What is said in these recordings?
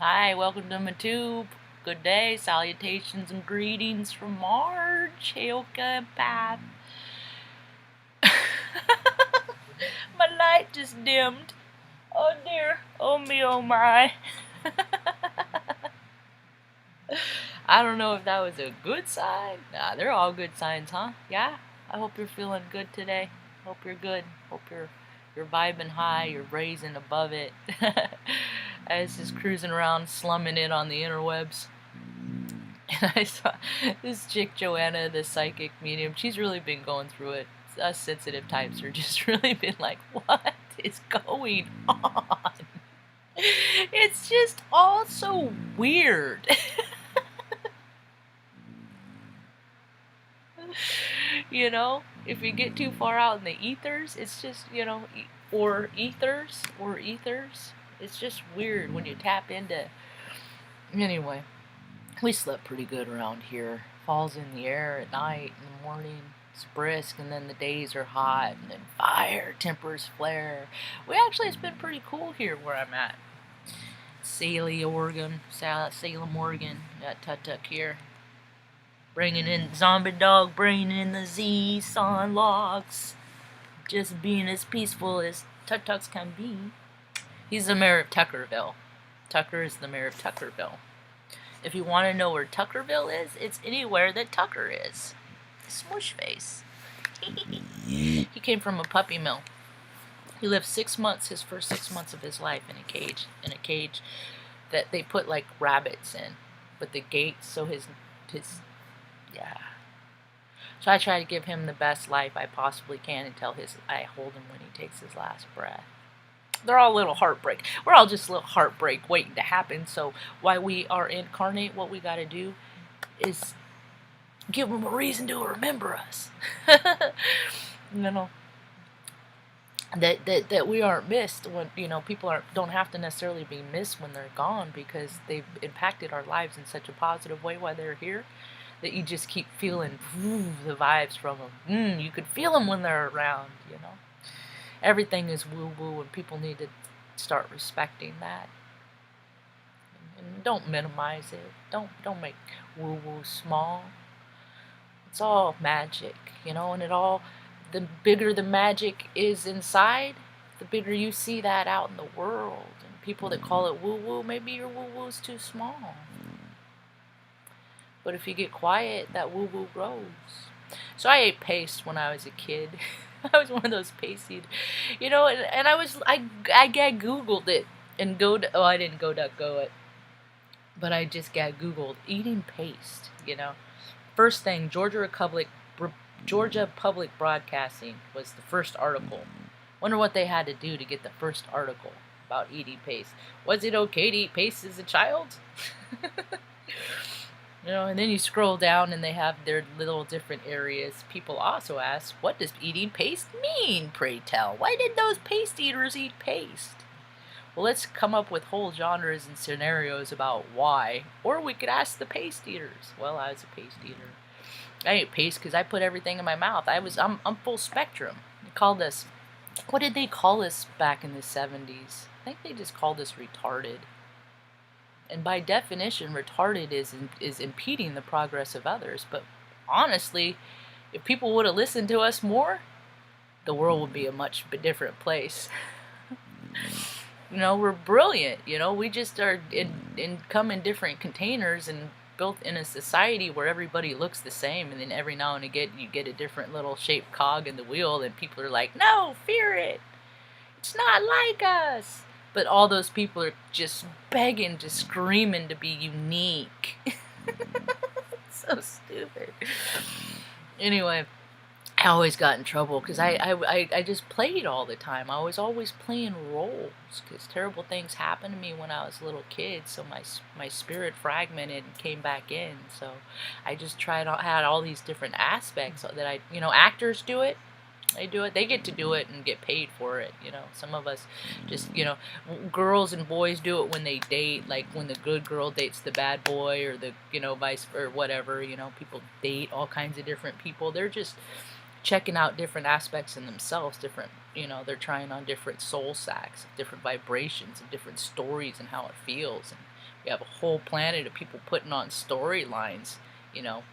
Hi, welcome to my tube. Good day, salutations and greetings from Marge, Hailka and Path. My light just dimmed. Oh dear, oh me, oh my. I don't know if that was a good sign. Nah, they're all good signs, huh? Yeah? I hope you're feeling good today. Hope you're good. Hope you're vibing high, you're raising above it. I was just cruising around, slumming it on the interwebs. And I saw this chick, Joanna, the psychic medium. She's really been going through it. Us sensitive types are just really been like, what is going on? It's just all so weird. You know, if you get too far out in the ethers, it's just, or ethers. It's just weird when you tap into. Anyway, we slept pretty good around here. Falls in the air at night, in the morning. It's brisk, and then the days are hot, and then fire, tempers flare. It's been pretty cool here where I'm at. Salem, Oregon. Got Tut-Tuck here. Bringing in Zombie Dog, bringing in the Z-Son logs. Just being as peaceful as Tut-Tucks can be. He's the mayor of Tuckerville. Tucker is the mayor of Tuckerville. If you want to know where Tuckerville is, it's anywhere that Tucker is. Smush face. He came from a puppy mill. He lived 6 months, his first 6 months of his life in a cage that they put like rabbits in, but the gates, so yeah. So I try to give him the best life I possibly can until I hold him when he takes his last breath. They're all a little heartbreak. We're all just a little heartbreak waiting to happen. So while we are incarnate, what we got to do is give them a reason to remember us. That we aren't missed when people don't have to necessarily be missed when they're gone, because they've impacted our lives in such a positive way while they're here that you just keep feeling the vibes from them. You could feel them when they're around. Everything is woo-woo, and people need to start respecting that. And don't minimize it. Don't make woo-woo small. It's all magic, and the bigger the magic is inside, the bigger you see that out in the world. And people that call it woo-woo, maybe your woo-woo's too small. But if you get quiet, that woo-woo grows. So I ate paste when I was a kid. I was one of those pasty, and I Googled it and I didn't go it, but I just got Googled eating paste. First thing, Georgia Public Broadcasting was the first article. Wonder what they had to do to get the first article about eating paste. Was it okay to eat paste as a child? And then you scroll down and they have their little different areas. People also ask, what does eating paste mean, pray tell? Why did those paste eaters eat paste? Well, let's come up with whole genres and scenarios about why. Or we could ask the paste eaters. Well, I was a paste eater. I ate paste because I put everything in my mouth. I'm full spectrum. They called us, what did they call us back in the 70s? I think they just called us retarded. And by definition, retarded is impeding the progress of others. But honestly, if people would have listened to us more, the world would be a much different place. We're brilliant. We just are come in different containers and built in a society where everybody looks the same. And then every now and again, you get a different little shaped cog in the wheel, and people are like, "No, fear it. It's not like us." But all those people are just begging, just screaming to be unique. So stupid. Anyway, I always got in trouble because I just played all the time. I was always playing roles because terrible things happened to me when I was a little kid. So my spirit fragmented and came back in. So I just had all these different aspects that actors do it. They do it. They get to do it and get paid for it. Some of us just, girls and boys do it when they date, like when the good girl dates the bad boy, or the, vice or whatever. People date all kinds of different people. They're just checking out different aspects in themselves, they're trying on different soul sacks, different vibrations, and different stories and how it feels. And You have a whole planet of people putting on storylines, you know,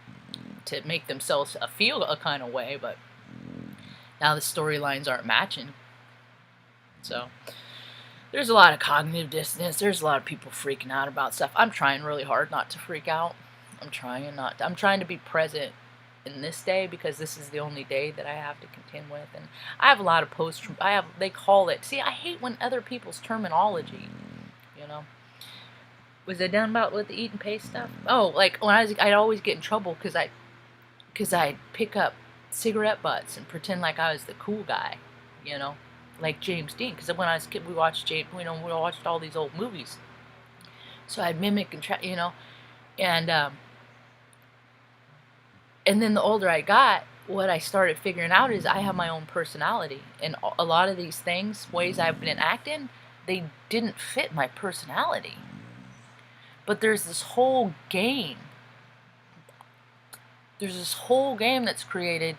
to make themselves feel a kind of way, but now the storylines aren't matching. So there's a lot of cognitive dissonance. There's a lot of people freaking out about stuff. I'm trying really hard not to freak out. I'm trying to be present in this day, because this is the only day that I have to contend with. And I have a lot of they call it, see, I hate when other people's terminology, you know. Was I done about with the eat and pay stuff? Oh, like when I'd always get in trouble because I'd pick up cigarette butts and pretend like I was the cool guy, you know, like James Dean. Because when I was a kid, we watched we watched all these old movies, so I'd mimic and try, you know, and then the older I got, what I started figuring out is I have my own personality, and a lot of these things, ways I've been acting, they didn't fit my personality. But there's this whole game. There's this whole game that's created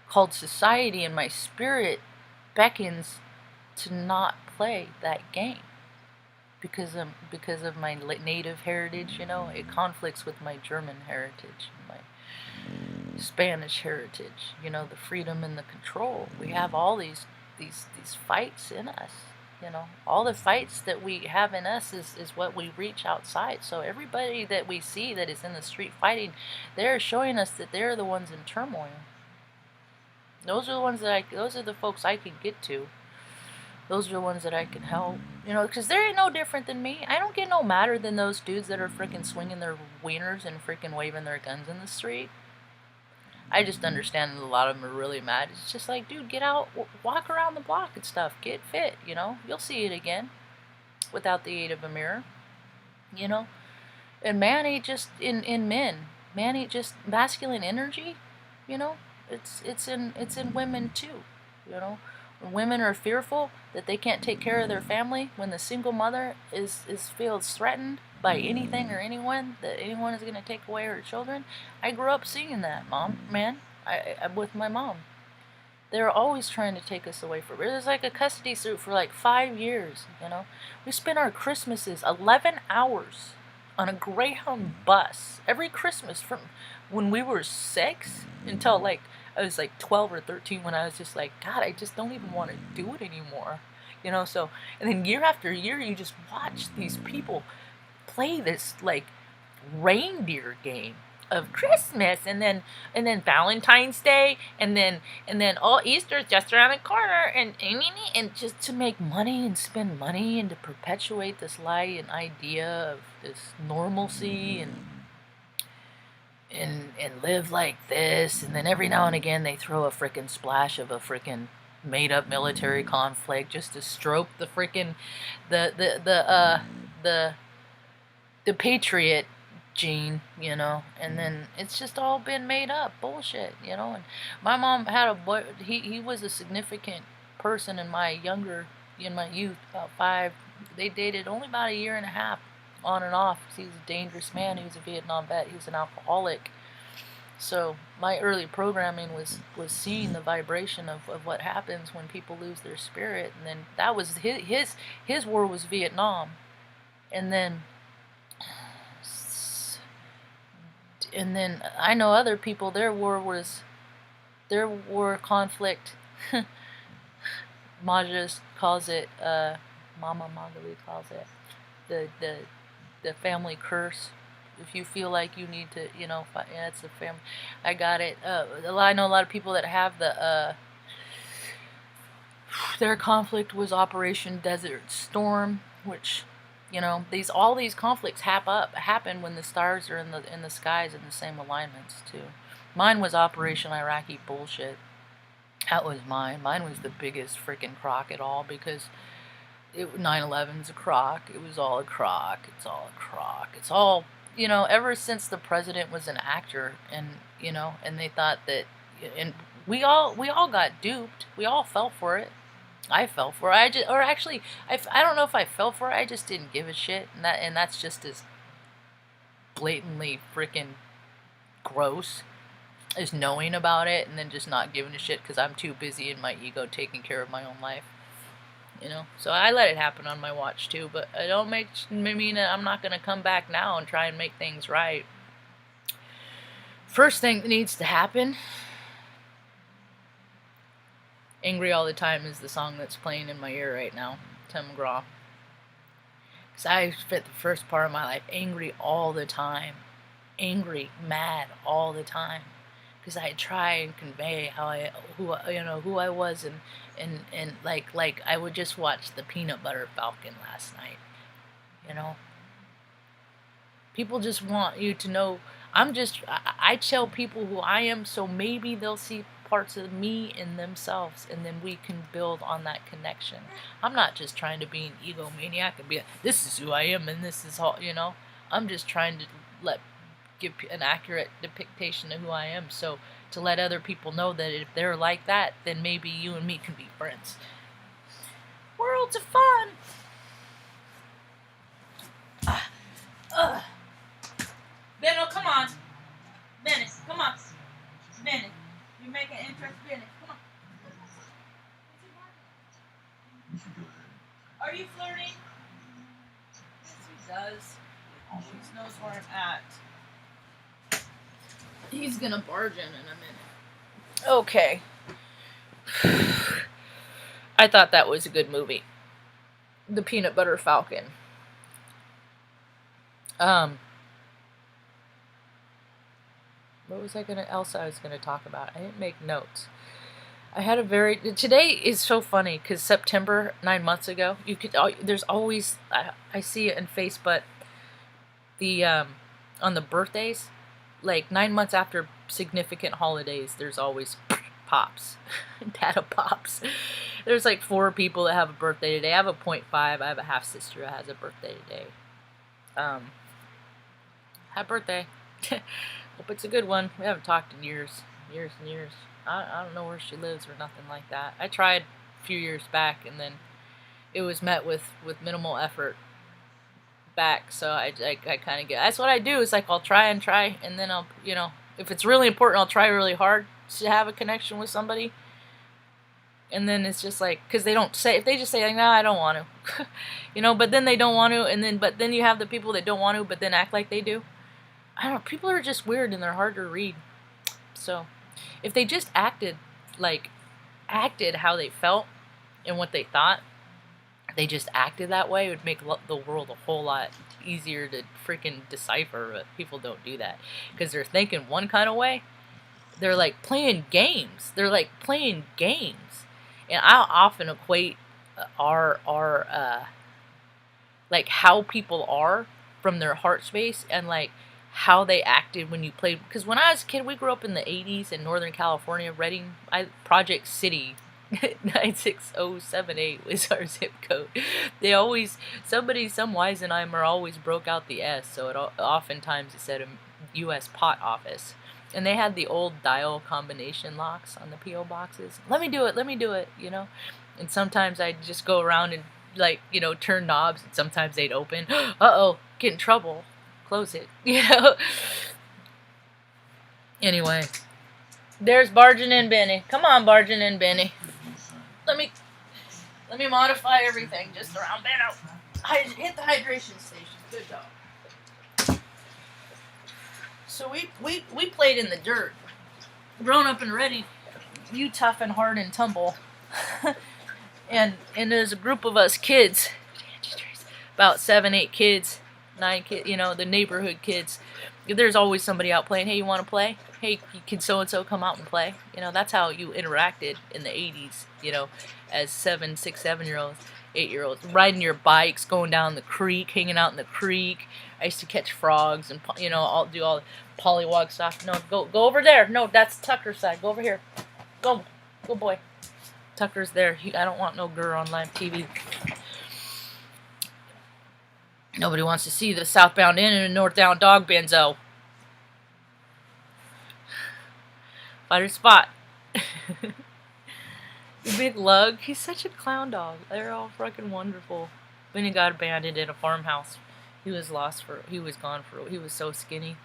called society, and my spirit beckons to not play that game because of my native heritage. You know, it conflicts with my German heritage, my Spanish heritage. You know, the freedom and the control. We have all these fights in us. You know, all the fights that we have in us is what we reach outside. So everybody that we see that is in the street fighting, they're showing us that they're the ones in turmoil. Those are the ones those are the folks I can get to. Those are the ones that I can help. You know, because they're no different than me. I don't get no madder than those dudes that are freaking swinging their wieners and freaking waving their guns in the street. I just understand that a lot of them are really mad. It's just like, dude, get out, walk around the block and stuff, get fit, you know. You'll see it again without the aid of a mirror, you know. And man ain't just in men. Man ain't just masculine energy, you know. It's in women too, you know. When women are fearful that they can't take care of their family, when the single mother feels threatened by anything or anyone, that anyone is going to take away her children. I grew up seeing that, I'm with my mom. They're always trying to take us away from her. There's like a custody suit for like 5 years, you know. We spent our Christmases 11 hours on a Greyhound bus every Christmas from when we were 6 until like I was like 12 or 13, when I was just like, God, I just don't even want to do it anymore, you know. So, and then year after year, you just watch these people play this like reindeer game of Christmas, and then Valentine's Day, and then all Easter's just around the corner, and just to make money and spend money and to perpetuate this lie and idea of this normalcy and live like this. And then every now and again they throw a frickin' splash of a frickin' made up military conflict just to stroke the frickin' the patriot gene, you know. And then it's just all been made up bullshit, you know. And my mom had a boy, he was a significant person in my youth, about 5. They dated only about a year and a half, on and off. He was a dangerous man. He was a Vietnam vet. He was an alcoholic. So my early programming was seeing the vibration of what happens when people lose their spirit. And then that was his war was Vietnam. And then I know other people, their war conflict. Marge calls it, Mama Magali calls it the family curse. If you feel like you need to, you know, yeah, it's a family. I got it. I know a lot of people that have their conflict was Operation Desert Storm, which, you know, all these conflicts happen when the stars are in the skies in the same alignments too. Mine was Operation Iraqi bullshit. That was mine. Mine was the biggest freaking crock at all, because 9/11's a crock. It was all a crock. It's all a crock. It's all, you know, ever since the president was an actor, and, you know, and they thought that, and we all got duped. We all fell for it. I fell for it. I don't know if I fell for it. I just didn't give a shit, and that's just as blatantly freaking gross as knowing about it and then just not giving a shit because I'm too busy in my ego taking care of my own life. You know, so I let it happen on my watch too, but I don't mean that I'm not going to come back now and try and make things right. First thing that needs to happen, Angry All the Time is the song that's playing in my ear right now, Tim McGraw. Because I spent the first part of my life angry all the time. Angry, mad all the time. Because I try and convey who I was, and like I would just watch the Peanut Butter Falcon last night. You know, people just want you to know. I tell people who I am, so maybe they'll see parts of me in themselves, and then we can build on that connection. I'm not just trying to be an egomaniac and be like, this is who I am and this is all, you know. I'm just trying to give an accurate depiction of who I am, so to let other people know that if they're like that, then maybe you and me can be friends. Worlds of fun! Benno, come on. Benny, come on. Benny, you're making interest, Benny. Come on. Are you flirting? Yes, he does. He always knows where I'm at. He's gonna barge in a minute. Okay. I thought that was a good movie. The Peanut Butter Falcon. What was I was gonna talk about? I didn't make notes. I had today is so funny because September 9 months ago, there's always, I see it in Facebook, on the birthdays, like 9 months after significant holidays, there's always pops, data pops. There's like 4 people that have a birthday today. I have a 0.5. I have a half sister that has a birthday today. Happy birthday. Hope it's a good one. We haven't talked in years and years. I don't know where she lives or nothing like that. I tried a few years back, and then it was met with minimal effort back. So I kind of get. That's what I do. Is like I'll try, and then I'll, you know, if it's really important, I'll try really hard to have a connection with somebody. And then it's just like, because they don't say, if they just say like, no, I don't want to, you know, but then they don't want to, but then you have the people that don't want to, but then act like they do. I don't know, people are just weird and they're hard to read. So, if they just acted how they felt and what they thought, they just acted that way, it would make the world a whole lot easier to freaking decipher, but people don't do that. Because they're thinking one kind of way, they're like playing games. And I often equate like how people are from their heart space and like how they acted when you played. Because when I was a kid, we grew up in the 80s in Northern California, Redding, Project City. 96078 was our zip code. They always, some Weisenheimer always broke out the S, so oftentimes it said a U.S. pot office. And they had the old dial combination locks on the P.O. boxes. Let me do it, you know. And sometimes I'd just go around and, like, you know, turn knobs, and sometimes they'd open. Uh-oh, get in trouble. Close it, you know. Anyway, there's barging in Benny. Come on, barging in Benny. Let me modify everything just around Benno. Hit the hydration station. Good dog. So we played in the dirt. Grown up and ready. You tough and hard and tumble. and there's a group of us kids. About 7, 8 kids. 9 kids, you know, the neighborhood kids. There's always somebody out playing. Hey, you want to play? Hey, can so-and-so come out and play? You know, that's how you interacted in the 80s, you know, as 7, 6, 7-year-olds, 8-year-olds. Riding your bikes, going down the creek, hanging out in the creek. I used to catch frogs and, you know, I'll do all the pollywog stuff. No, go over there. No, that's Tucker's side. Go over here. Go boy. Tucker's there. I don't want no girl on live TV. Nobody wants to see the southbound Inn and the northbound dog benzo. Find a spot. The big lug. He's such a clown dog. They're all fucking wonderful. When he got abandoned in a farmhouse, he was so skinny.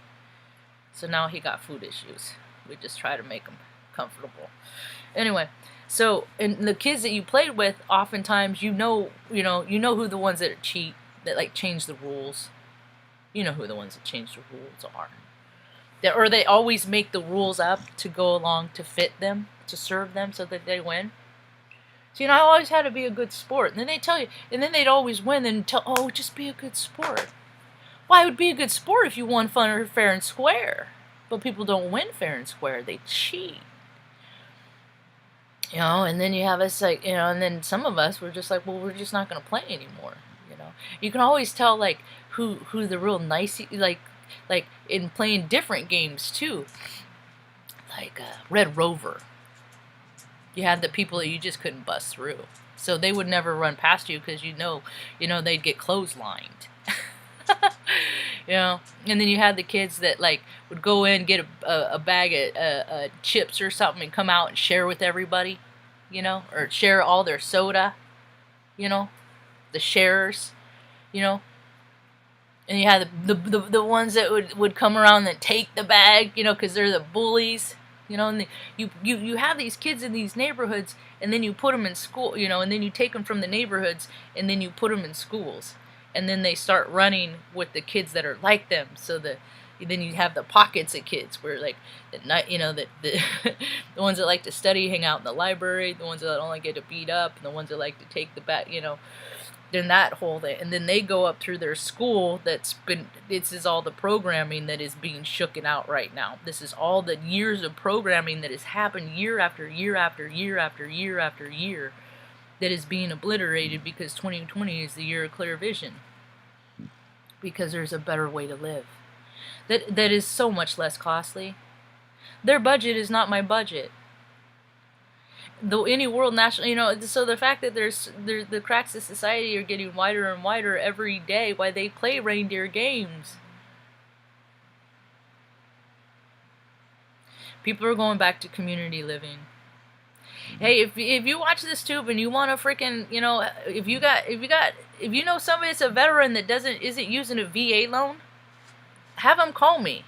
So now he got food issues. We just try to make him comfortable. Anyway, so and the kids that you played with, oftentimes you know who the ones that cheat, that like change the rules. You know who the ones that change the rules are. Or they always make the rules up to go along to fit them, to serve them so that they win. So, I always had to be a good sport. And then they tell you, and then they'd always win and tell, oh, just be a good sport. Why, it would be a good sport if you won fair and square. But people don't win fair and square. They cheat. And then you have us like, and then some of us were just like, well, we're just not going to play anymore. You can always tell like who the real nice, like in playing different games too. Like Red Rover. You had the people that you just couldn't bust through. So they would never run past you because they'd get clotheslined. And then you had the kids that like would go in, get a bag of chips or something and come out and share with everybody, or share all their soda, the sharers, and you had the ones that would come around and take the bag, because they're the bullies. And you have these kids in these neighborhoods, and then you put them in school, and then you take them from the neighborhoods, and then you put them in schools, and then they start running with the kids that are like them. So then you have the pockets of kids where like the ones that like to study hang out in the library, the ones that only get to beat up, and the ones that like to take the back, then that whole thing, and then they go up through their school. This is all the programming that is being shooken out right now. This is all the years of programming that has happened year after year after year after year after year that is being obliterated because 2020 is the year of clear vision. Because there's a better way to live. That is so much less costly. Their budget is not my budget. Though any world national, so the fact that the cracks of society are getting wider and wider every day while they play reindeer games. People are going back to community living. Hey, if you watch this tube and you want to freaking, if you know somebody that's a veteran that isn't using a VA loan, have them call me.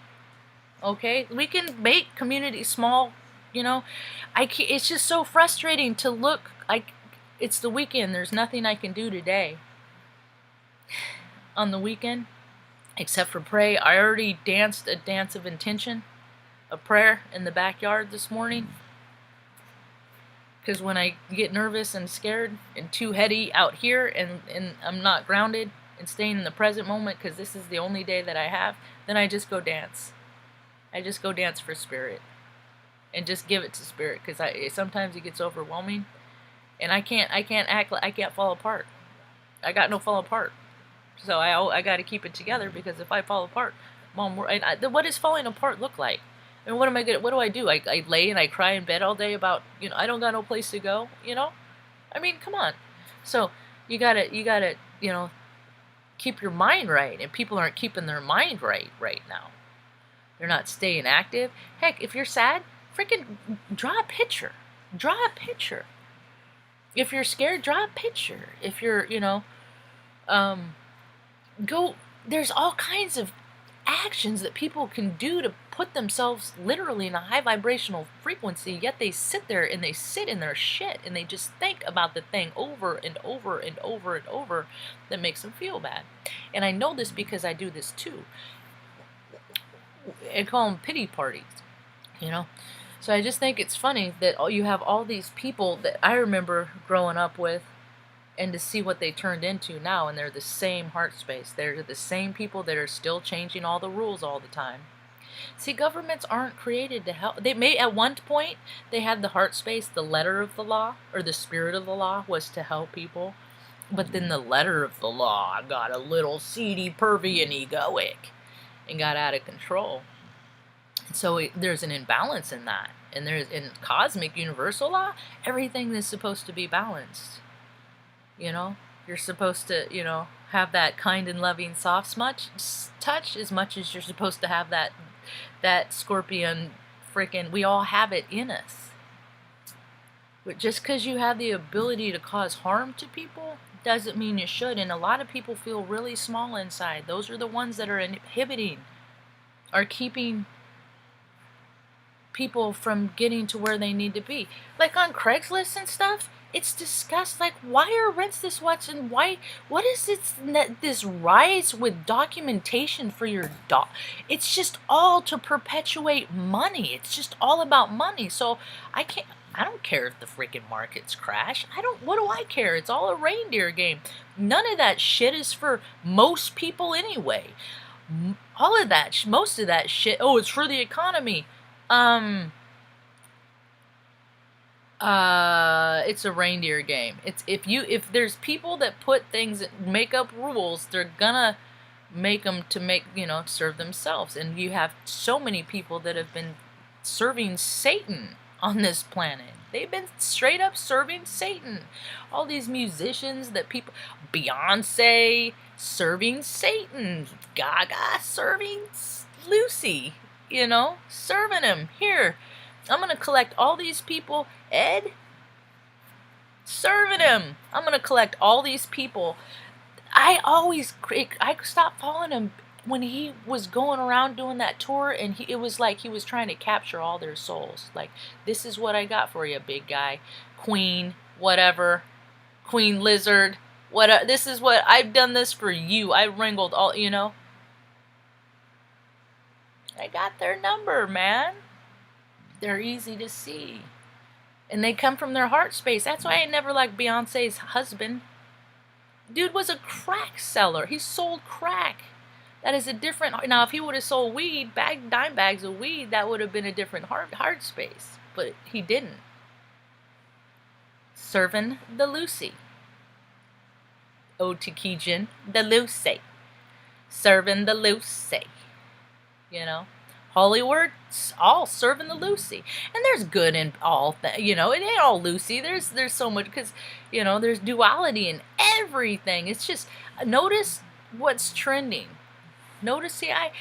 Okay, we can make community small. It's just so frustrating to look. It's the weekend. There's nothing I can do today. On the weekend, except for pray. I already danced a dance of intention, a prayer in the backyard this morning. Because when I get nervous and scared and too heady out here and I'm not grounded and staying in the present moment because this is the only day that I have, then I just go dance. I just go dance for spirit. And just give it to spirit, because sometimes it gets overwhelming, and I can't fall apart. I got no fall apart, so I got to keep it together, because if I fall apart, Mom, what does falling apart look like? And what do I do? I lay and I cry in bed all day about I don't got no place to go. I mean, come on. So you gotta keep your mind right, and people aren't keeping their mind right now. They're not staying active. Heck, if you're sad, freaking draw a picture. Draw a picture. If you're scared, draw a picture. If you're, there's all kinds of actions that people can do to put themselves literally in a high vibrational frequency, yet they sit there and they sit in their shit and they just think about the thing over and over and over and over that makes them feel bad. And I know this because I do this too. I call them pity parties, So I just think it's funny that you have all these people that I remember growing up with, and to see what they turned into now, and they're the same heart space. They're the same people that are still changing all the rules all the time. See, governments aren't created to help. They may, at one point, they had the heart space, the letter of the law, or the spirit of the law was to help people. But then the letter of the law got a little seedy, pervy, and egoic, and got out of control. So there's an imbalance in that. And there's in cosmic universal law, everything is supposed to be balanced. You're supposed to, have that kind and loving soft touch as much as you're supposed to have that scorpion freaking, we all have it in us. But just because you have the ability to cause harm to people doesn't mean you should. And a lot of people feel really small inside. Those are the ones that are inhibiting, are keeping people from getting to where they need to be. Like on Craigslist and stuff, it's discussed. Like, why are rents this much, and what is this rise with documentation for your dog? It's just all to perpetuate money. It's just all about money. So I don't care if the freaking markets crash. What do I care? It's all a reindeer game. None of that shit is for most people anyway. Most of that shit, oh, it's for the economy. It's a reindeer game. It's if there's people that put things, make up rules, they're gonna make them to serve themselves. And you have so many people that have been serving Satan on this planet. They've been straight up serving Satan. All these musicians Beyonce serving Satan, Gaga serving Lucy, serving him. Here, I'm going to collect all these people. Ed, serving him. I'm going to collect all these people. I stopped following him when he was going around doing that tour, and it was like he was trying to capture all their souls. Like, this is what I got for you, big guy. Queen, whatever. Queen Lizard, this is what, I've done this for you. I wrangled all, I got their number, man. They're easy to see. And they come from their heart space. That's why I never liked Beyonce's husband. Dude was a crack seller. He sold crack. That is a different... Now, if he would have sold weed, dime bags of weed, that would have been a different heart space. But he didn't. Serving the Lucy. Ode to Keegan, the Lucy. Serving the Lucy. Hollywood's all serving the Lucy. And there's good in all that, it ain't all Lucy. There's so much, because, there's duality in everything. It's just, notice what's trending. Notice, I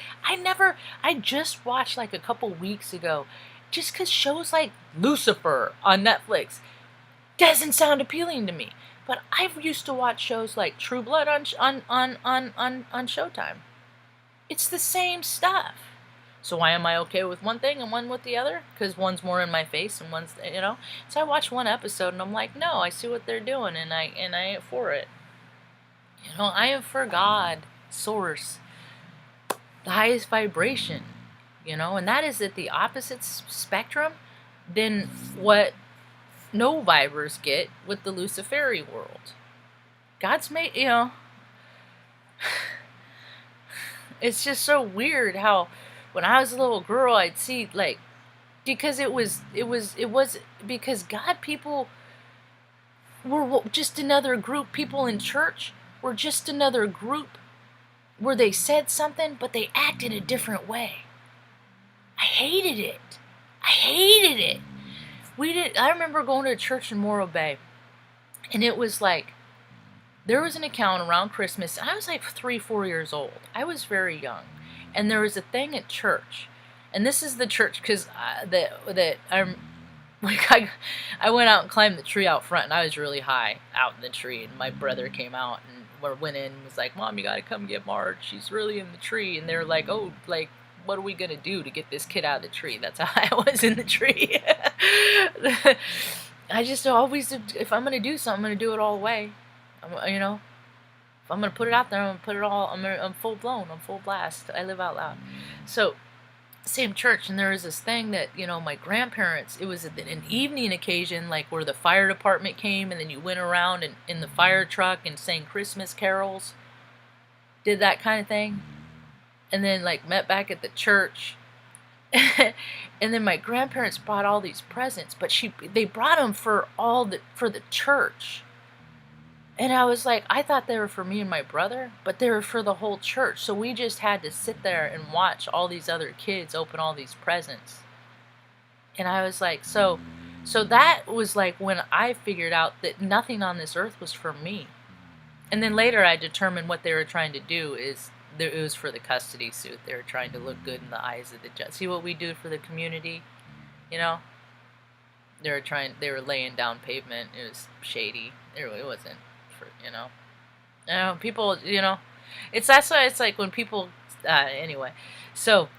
just watched like a couple weeks ago, just because shows like Lucifer on Netflix doesn't sound appealing to me. But I've used to watch shows like True Blood on Showtime. It's the same stuff. So why am I okay with one thing and one with the other? Because one's more in my face and one's, So I watched one episode and I'm like, no, I see what they're doing, and I ain't for it. I am for God, source, the highest vibration, and that is at the opposite spectrum than what no vibers get with the Luciferian world. God's made, it's just so weird how when I was a little girl, I'd see, like, because it was because God people were just another group. People in church were just another group where they said something, but they acted a different way. I hated it. I remember going to a church in Morro Bay, and it was like, there was an account around Christmas. I was like 3-4 years old. I was very young. And there was a thing at church. And this is the church, because I went out and climbed the tree out front, and I was really high out in the tree. And my brother came out and went in and was like, Mom, you got to come get Marge. She's really in the tree. And they're like, oh, like, what are we going to do to get this kid out of the tree? That's how I was in the tree. I just always, if I'm going to do something, I'm going to do it all the way. If I'm going to put it out there, I'm going to put it all, I'm full blown, I'm full blast. I live out loud. So, same church, and there was this thing that, my grandparents, it was an evening occasion, like where the fire department came, and then you went around in the fire truck and sang Christmas carols. Did that kind of thing. And then, like, met back at the church. And then my grandparents brought all these presents, but they brought them for the church. And I was like, I thought they were for me and my brother, but they were for the whole church. So we just had to sit there and watch all these other kids open all these presents. And I was like, so that was like when I figured out that nothing on this earth was for me. And then later I determined what they were trying to do is, it was for the custody suit. They were trying to look good in the eyes of the judge. See what we do for the community? They were laying down pavement. It was shady. It really wasn't. People, that's why it's like when people, anyway, so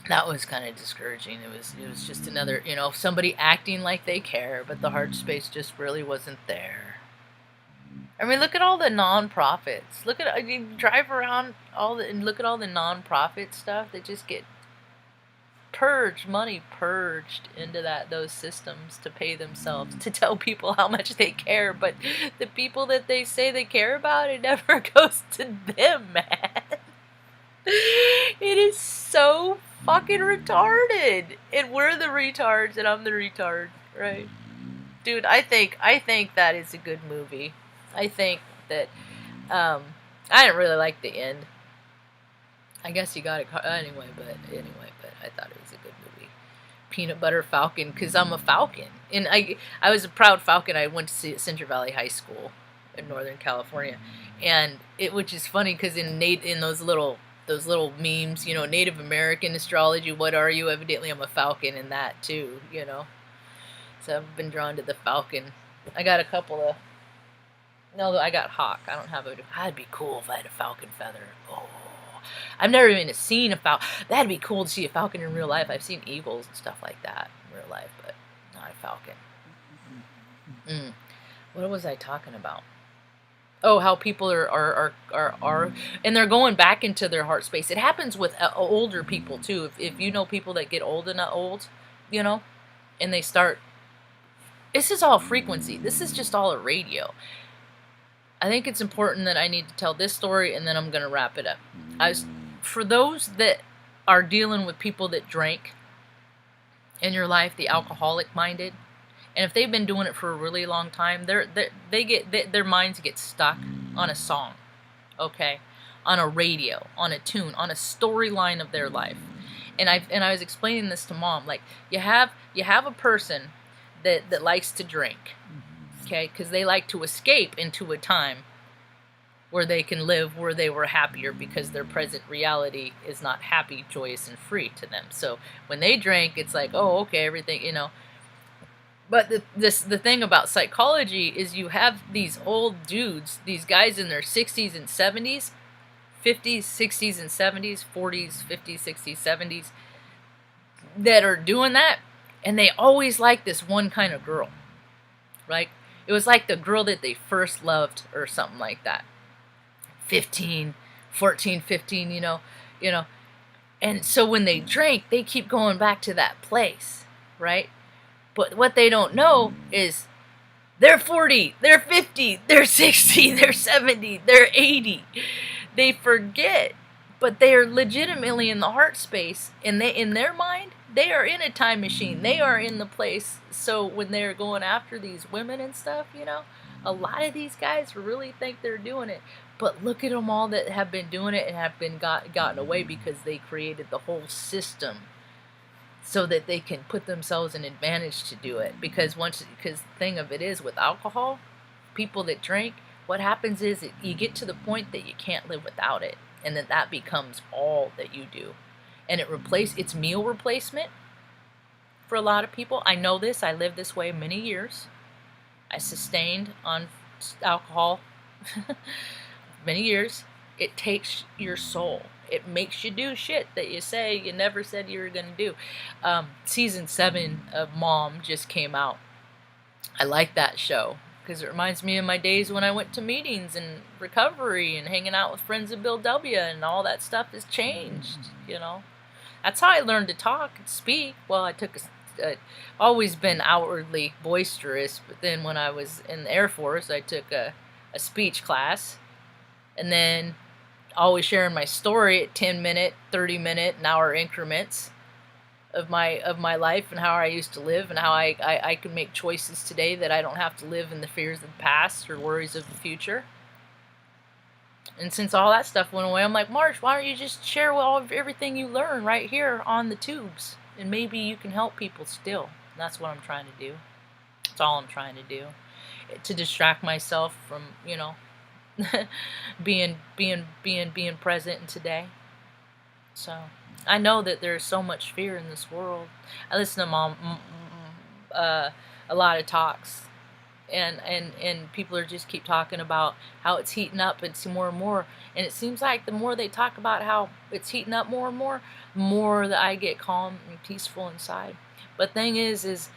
that was kind of discouraging. It was just another, somebody acting like they care, but the heart space just really wasn't there. I mean, look at all the non-profits. Drive around and look at all the non-profit stuff that just get money purged into those systems to pay themselves, to tell people how much they care, but the people that they say they care about, it never goes to them, man. It is so fucking retarded. And we're the retards and I'm the retard, right? Dude, I think that is a good movie. I think that I didn't really like the end. I guess you got it anyway, but I thought it was a good movie. Peanut Butter Falcon, because I'm a Falcon, and I was a proud Falcon. I went to see at Central Valley High School in Northern California, and which is funny because in those little memes, Native American astrology, what are you? Evidently, I'm a Falcon in that too, So I've been drawn to the Falcon. I got a couple of. No, I got Hawk. I don't have a. That'd be cool if I had a falcon feather. Oh, I've never even seen a falcon. That'd be cool to see a falcon in real life. I've seen eagles and stuff like that in real life, but not a falcon. What was I talking about? Oh, how people are, and they're going back into their heart space. It happens with older people too. If you know people that get old and not old, and they start. This is all frequency. This is just all a radio. I think it's important that I need to tell this story, and then I'm going to wrap it up. For those that are dealing with people that drank in your life, the alcoholic-minded, and if they've been doing it for a really long time, their minds get stuck on a song, okay, on a radio, on a tune, on a storyline of their life. And I was explaining this to Mom, like you have a person that likes to drink. Okay, because they like to escape into a time where they can live where they were happier because their present reality is not happy, joyous, and free to them. So when they drink, it's like, oh, okay, everything, But the thing about psychology is you have these old dudes, these guys in their 60s and 70s, 50s, 60s, and 70s, 40s, 50s, 60s, 70s, that are doing that, and they always like this one kind of girl, right? It was like the girl that they first loved or something like that. 14, 15, And so when they drink, they keep going back to that place, right? But what they don't know is they're 40, they're 50, they're 60, they're 70, they're 80. They forget, but they are legitimately in the heart space, and in their mind, they are in a time machine. They are in the place. So when they're going after these women and stuff, a lot of these guys really think they're doing it. But look at them all that have been doing it and have been gotten away because they created the whole system so that they can put themselves in advantage to do it. Because the thing of it is with alcohol, people that drink, what happens is you get to the point that you can't live without it, and then that becomes all that you do. And it's meal replacement for a lot of people. I know this. I lived this way many years. I sustained on alcohol many years. It takes your soul. It makes you do shit that you say you never said you were going to do. Season 7 of Mom just came out. I like that show because it reminds me of my days when I went to meetings and recovery and hanging out with friends of Bill W. and all that stuff has changed, That's how I learned to talk and speak. Well, I took always been outwardly boisterous, but then when I was in the Air Force, I took a speech class, and then always sharing my story at 10-minute, 30-minute, an hour increments of my life and how I used to live and how I can make choices today that I don't have to live in the fears of the past or worries of the future. And since all that stuff went away, I'm like, Marge, why don't you just share everything you learn right here on the tubes? And maybe you can help people still. And that's what I'm trying to do. That's all I'm trying to do. To distract myself from, being present in today. So I know that there's so much fear in this world. I listen to a lot of talks and people are just keep talking about how it's heating up. It's more and more, and it seems like the more they talk about how it's heating up more and more that I get calm and peaceful inside. But thing is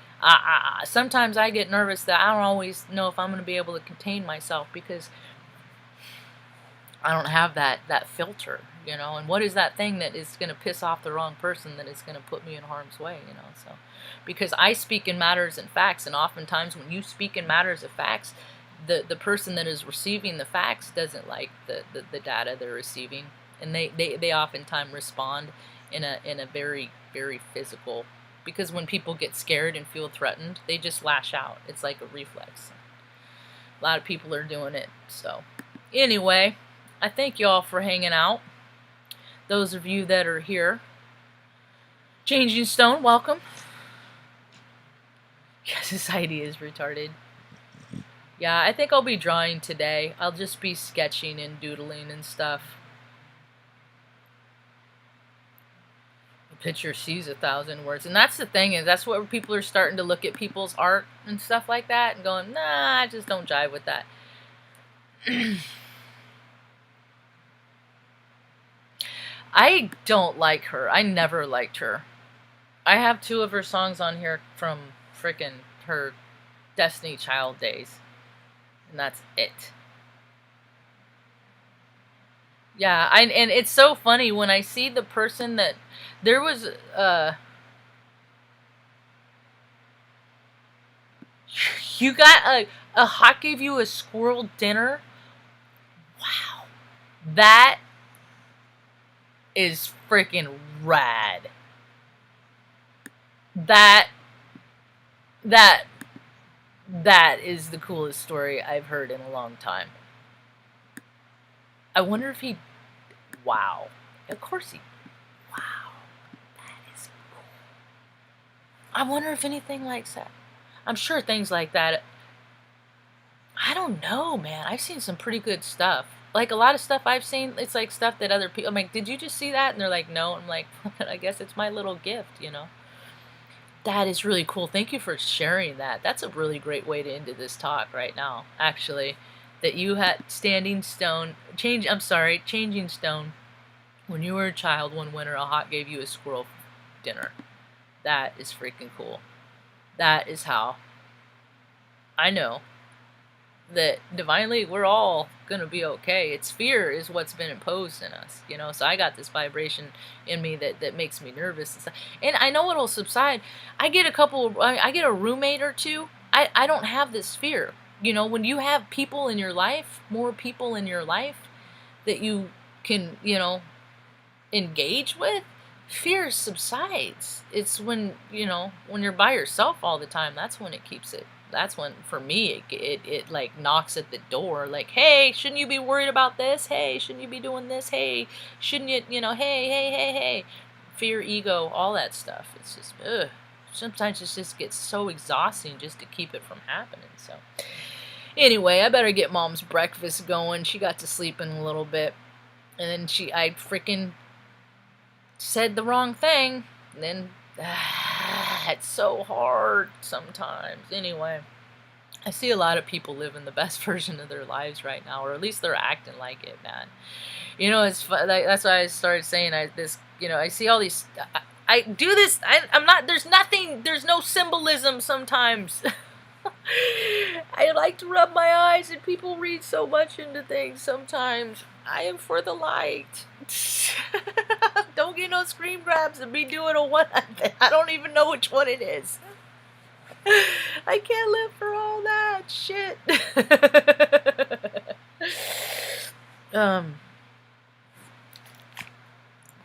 sometimes I get nervous that I don't always know if I'm going to be able to contain myself, because I don't have that filter, you know. And what is that thing that is going to piss off the wrong person, that is going to put me in harm's way, you know? So, because I speak in matters and facts, and oftentimes when you speak in matters of facts, the person that is receiving the facts doesn't like the data they're receiving, and they oftentimes respond in a very, very physical, because when people get scared and feel threatened, they just lash out. It's like a reflex. A lot of people are doing it. So anyway, I thank you all for hanging out. Those of you that are here, Changing Stone, welcome. Yeah, society is retarded. Yeah, I think I'll be drawing today. I'll just be sketching and doodling and stuff. A picture sees 1,000 words. And that's the thing, is that's what people are starting to look at people's art and stuff like that and going, nah, I just don't jive with that. I don't like her. I never liked her. I have 2 of her songs on here from frickin' her Destiny Child days. And that's it. Yeah, and it's so funny when I see the person that there was you got a hot gave you a squirrel dinner. Wow. That is freaking rad. That is the coolest story I've heard in a long time. I wonder if he... Wow. Of course he... Wow. That is cool. I wonder if anything like that. I'm sure things like that... I don't know, man. I've seen some pretty good stuff. Like, a lot of stuff I've seen, it's like stuff that other people... I'm like, did you just see that? And they're like, no. I'm like, I guess it's my little gift, you know? That is really cool. Thank you for sharing that. That's a really great way to end this talk right now, actually. That you had Changing Stone. When you were a child one winter, a hawk gave you a squirrel dinner. That is freaking cool. That is how I know that divinely we're all gonna be okay. It's fear is what's been imposed in us, you know. So I got this vibration in me that makes me nervous and stuff. And I know it'll subside. I get a roommate or two. I don't have this fear. You know, when you have people in your life, more people in your life that you can, you know, engage with, fear subsides. It's when, you know, when you're by yourself all the time, that's when it keeps it. That's when, for me, it like knocks at the door, like, hey, shouldn't you be worried about this? Hey, shouldn't you be doing this? Hey, shouldn't you, you know, hey. Fear, ego, all that stuff. It's just, ugh. Sometimes it just gets so exhausting just to keep it from happening, so. Anyway, I better get Mom's breakfast going. She got to sleep in a little bit. And then I freaking said the wrong thing. And then, it's so hard sometimes. Anyway, I see a lot of people living the best version of their lives right now, or at least they're acting like it, man. You know, it's fun. Like, that's why I started saying you know, I see all these... I do this... I'm not... There's no symbolism sometimes. I like to rub my eyes, and people read so much into things sometimes. I am for the light. Don't get no screen grabs and be doing a one. I don't even know which one it is. I can't live for all that shit.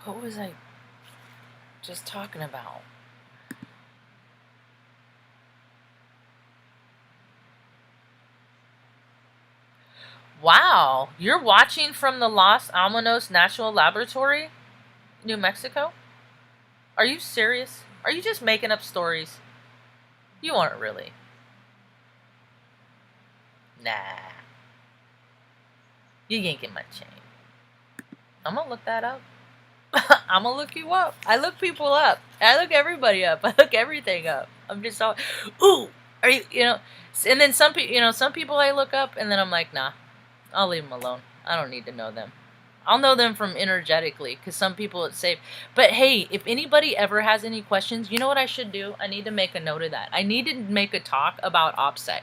What was I just talking about? Wow, you're watching from the Los Alamos National Laboratory, New Mexico? Are you serious? Are you just making up stories? You aren't really. Nah. You yanking my chain. I'm gonna look that up. I'm gonna look you up. I look people up. I look everybody up. I look everything up. I'm just all... Ooh! Are you, and then some people, some people I look up and then I'm like, nah, I'll leave them alone. I don't need to know them. I'll know them from energetically, because some people it's safe. But hey, if anybody ever has any questions, you know what I should do? I need to make a note of that. I need to make a talk about OPSEC.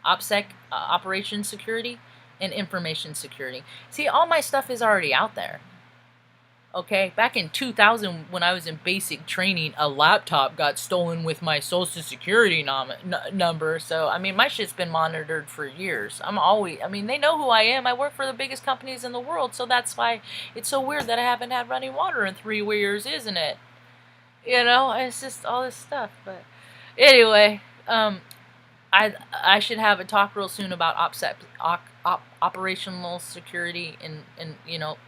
OPSEC, Operation Security, and Information Security. See, all my stuff is already out there. Okay, back in 2000 when I was in basic training, a laptop got stolen with my social security number. So, I mean, my shit's been monitored for years. They know who I am. I work for the biggest companies in the world. So that's why it's so weird that I haven't had running water in 3 years, isn't it? It's just all this stuff. But anyway, I should have a talk real soon about operational security and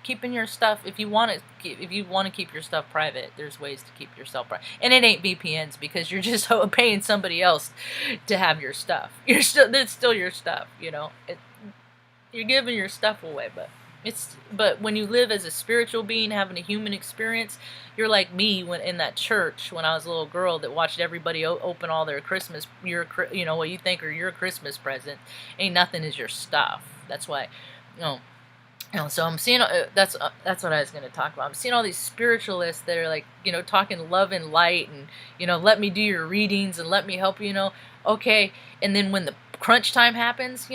keeping your stuff. If you want to keep your stuff private, there's ways to keep yourself private, and it ain't VPNs, because you're just paying somebody else to have your stuff. It's still your stuff. You're giving your stuff away, but when you live as a spiritual being having a human experience, you're like me when in that church when I was a little girl that watched everybody open all their Christmas, what you think are your Christmas present. Ain't nothing is your stuff. That's why, so I'm seeing, that's what I was going to talk about. I'm seeing all these spiritualists that are like, talking love and light and, let me do your readings and let me help you, okay. And then when the crunch time happens,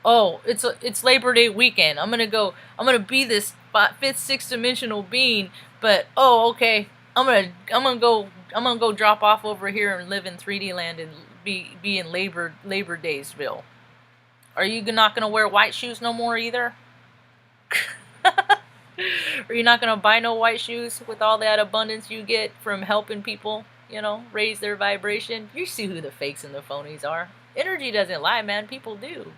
oh, it's Labor Day weekend. I'm gonna be this fifth, sixth dimensional being, but oh, okay. I'm gonna go drop off over here and live in 3D land and be in Labor Daysville. Are you not gonna wear white shoes no more either? Are you not gonna buy no white shoes with all that abundance you get from helping people, raise their vibration? You see who the fakes and the phonies are. Energy doesn't lie, man. People do.